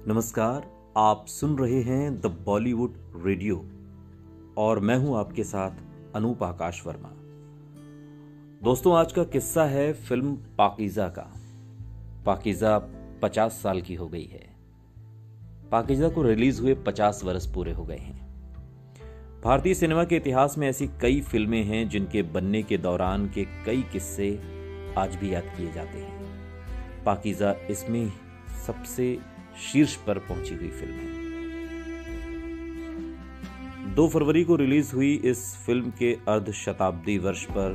नमस्कार, आप सुन रहे हैं द बॉलीवुड रेडियो और मैं हूं आपके साथ अनूप आकाश वर्मा। दोस्तों, आज का किस्सा है फिल्म पाकीज़ा का। पाकीज़ा 50 साल की हो गई है। पाकीज़ा को रिलीज हुए 50 वर्ष पूरे हो गए हैं। भारतीय सिनेमा के इतिहास में ऐसी कई फिल्में हैं जिनके बनने के दौरान के कई किस्से आज भी याद किए जाते हैं। पाकीज़ा इसमें सबसे शीर्ष पर पहुंची हुई फिल्म है। 2 फरवरी को रिलीज हुई इस फिल्म के अर्ध शताब्दी वर्ष पर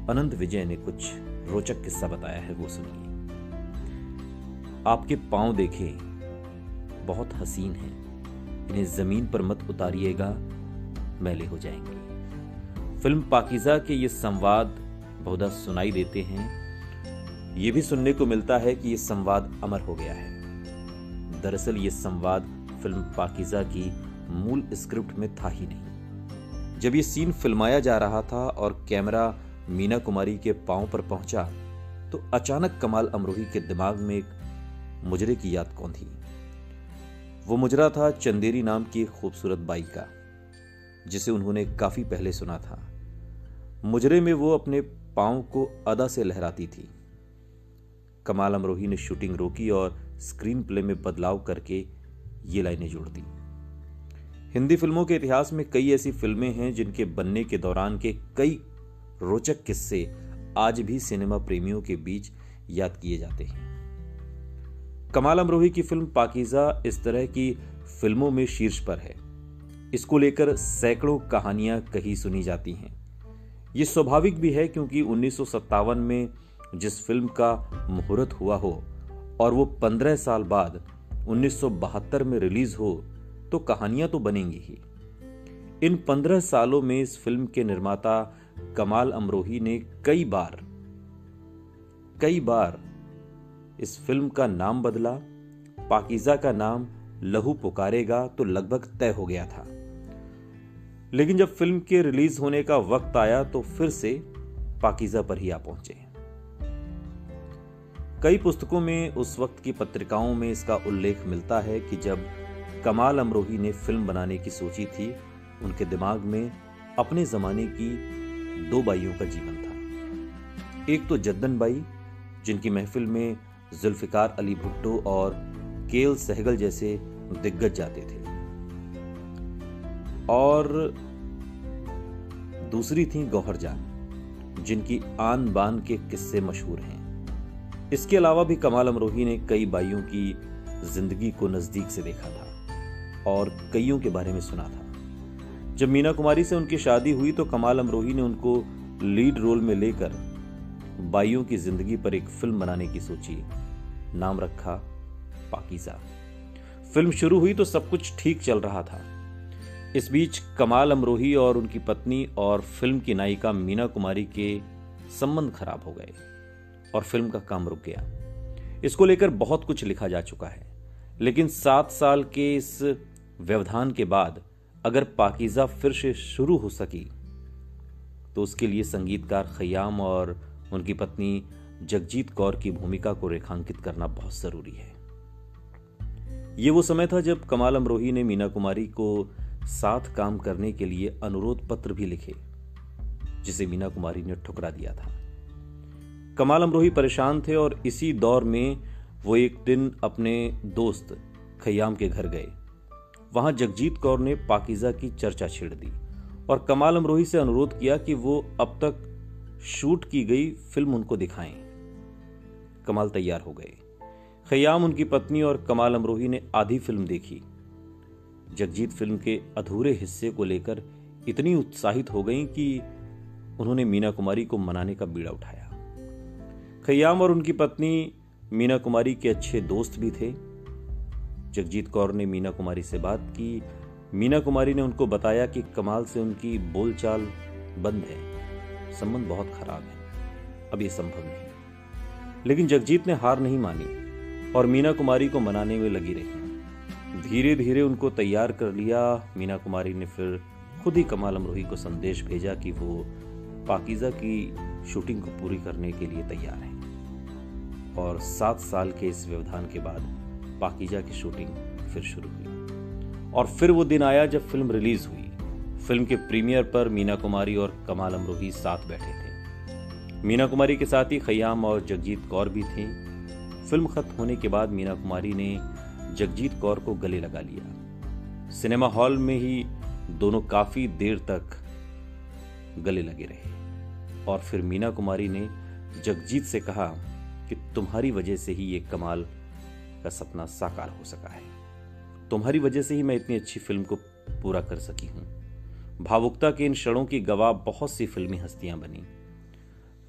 अनंत विजय ने कुछ रोचक किस्सा बताया है, वो सुनिए। आपके पांव देखें, बहुत हसीन हैं, इन्हें जमीन पर मत उतारिएगा, मैले हो जाएंगे। फिल्म पाकीज़ा के ये संवाद बहुधा सुनाई देते हैं। ये भी सुनने को मिलता है कि ये संवाद अमर हो गया है। दरअसल ये संवाद फिल्म पाकीज़ा की मूल स्क्रिप्ट में था ही नहीं। जब ये सीन फिल्माया जा रहा था और कैमरा मीना कुमारी के पांव पर पहुंचा तो अचानक कमाल अमरोही के दिमाग में एक मुजरे की याद कौन थी। वो मुजरा था चंदेरी नाम की एक खूबसूरत बाई का, जिसे उन्होंने काफी पहले सुना था। मुजरे में वो अपने पांव को अदा से लहराती थी। कमाल अमरोही ने शूटिंग रोकी और स्क्रीन प्ले में बदलाव करके ये लाइनें जोड़ दी। हिंदी फिल्मों के इतिहास में कई ऐसी फिल्में हैं जिनके बनने के दौरान के कई रोचक किस्से आज भी सिनेमा प्रेमियों के बीच याद किए जाते हैं। कमाल अमरोही की फिल्म पाकीज़ा इस तरह की फिल्मों में शीर्ष पर है। इसको लेकर सैकड़ों कहानियां कही सुनी जाती हैं। ये स्वाभाविक भी है क्योंकि 1957 में जिस फिल्म का मुहूर्त हुआ हो और वो 15 साल बाद 1972 में रिलीज हो तो कहानियां तो बनेंगी ही। इन 15 सालों में इस फिल्म के निर्माता कमाल अमरोही ने कई बार इस फिल्म का नाम बदला। पाकीज़ा का नाम लहू पुकारेगा तो लगभग तय हो गया था, लेकिन जब फिल्म के रिलीज होने का वक्त आया तो फिर से पाकीज़ा पर ही आ पहुंचे। कई पुस्तकों में, उस वक्त की पत्रिकाओं में इसका उल्लेख मिलता है कि जब कमाल अमरोही ने फिल्म बनाने की सोची थी, उनके दिमाग में अपने जमाने की 2 बाइयों का जीवन था। एक तो जद्दन बाई, जिनकी महफिल में जुल्फिकार अली भुट्टो और केएल सहगल जैसे दिग्गज जाते थे, और दूसरी थी गौहर जान, जिनकी आन बान के किस्से मशहूर हैं। इसके अलावा भी कमाल अमरोही ने कई बाइयों की जिंदगी को नजदीक से देखा था और कईयों के बारे में सुना था। जब मीना कुमारी से उनकी शादी हुई तो कमाल अमरोही ने उनको लीड रोल में लेकर बाइयों की जिंदगी पर एक फिल्म बनाने की सोची। नाम रखा पाकीज़ा। फिल्म शुरू हुई तो सब कुछ ठीक चल रहा था। इस बीच कमाल अमरोही और उनकी पत्नी और फिल्म की नायिका मीना कुमारी के संबंध खराब हो गए और फिल्म का काम रुक गया। इसको लेकर बहुत कुछ लिखा जा चुका है, लेकिन 7 साल के इस व्यवधान के बाद अगर पाकीज़ा फिर से शुरू हो सकी तो उसके लिए संगीतकार खयाम और उनकी पत्नी जगजीत कौर की भूमिका को रेखांकित करना बहुत जरूरी है। ये वो समय था जब कमाल अमरोही ने मीना कुमारी को साथ काम करने के लिए अनुरोध पत्र भी लिखे, जिसे मीना कुमारी ने ठुकरा दिया था। कमाल अमरोही परेशान थे और इसी दौर में वो एक दिन अपने दोस्त खयाम के घर गए। वहां जगजीत कौर ने पाकीज़ा की चर्चा छेड़ दी और कमाल अमरोही से अनुरोध किया कि वो अब तक शूट की गई फिल्म उनको दिखाएं। कमाल तैयार हो गए। खयाम, उनकी पत्नी और कमाल अमरोही ने आधी फिल्म देखी। जगजीत फिल्म के अधूरे हिस्से को लेकर इतनी उत्साहित हो गई कि उन्होंने मीना कुमारी को मनाने का बीड़ा उठाया। खयाम और उनकी पत्नी मीना कुमारी के अच्छे दोस्त भी थे। जगजीत कौर ने मीना कुमारी से बात की। मीना कुमारी ने उनको बताया कि कमाल से उनकी बोलचाल बंद है, संबंध बहुत खराब है, अब ये संभव नहीं। लेकिन जगजीत ने हार नहीं मानी और मीना कुमारी को मनाने में लगी रही। धीरे धीरे उनको तैयार कर लिया। मीना कुमारी ने फिर खुद ही कमाल अमरोही को संदेश भेजा कि वो पाकीज़ा की शूटिंग को पूरी करने के लिए तैयार हैं। और 7 साल के इस व्यवधान के बाद पाकीजा की शूटिंग फिर शुरू हुई। और फिर वो दिन आया जब फिल्म रिलीज हुई। फिल्म के प्रीमियर पर मीना कुमारी और कमाल अमरोही साथ बैठे थे। मीना कुमारी के साथ ही खयाम और जगजीत कौर भी थी। फिल्म खत्म होने के बाद मीना कुमारी ने जगजीत कौर को गले लगा लिया। सिनेमा हॉल में ही दोनों काफी देर तक गले लगे रहे और फिर मीना कुमारी ने जगजीत से कहा कि तुम्हारी वजह से ही ये कमाल का सपना साकार हो सका है, तुम्हारी वजह से ही मैं इतनी अच्छी फिल्म को पूरा कर सकी हूं। भावुकता के इन क्षणों की गवाह बहुत सी फिल्मी हस्तियां बनी।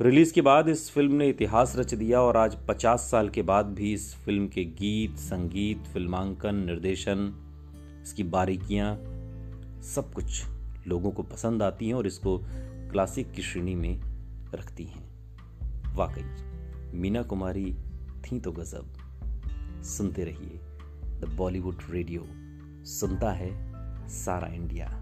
रिलीज के बाद इस फिल्म ने इतिहास रच दिया और आज 50 साल के बाद भी इस फिल्म के गीत, संगीत, फिल्मांकन, निर्देशन, इसकी बारीकियां सब कुछ लोगों को पसंद आती हैं और इसको क्लासिक की श्रेणी में रखती हैं। वाकई मीना कुमारी थी तो गजब। सुनते रहिए द बॉलीवुड रेडियो, सुनता है सारा इंडिया।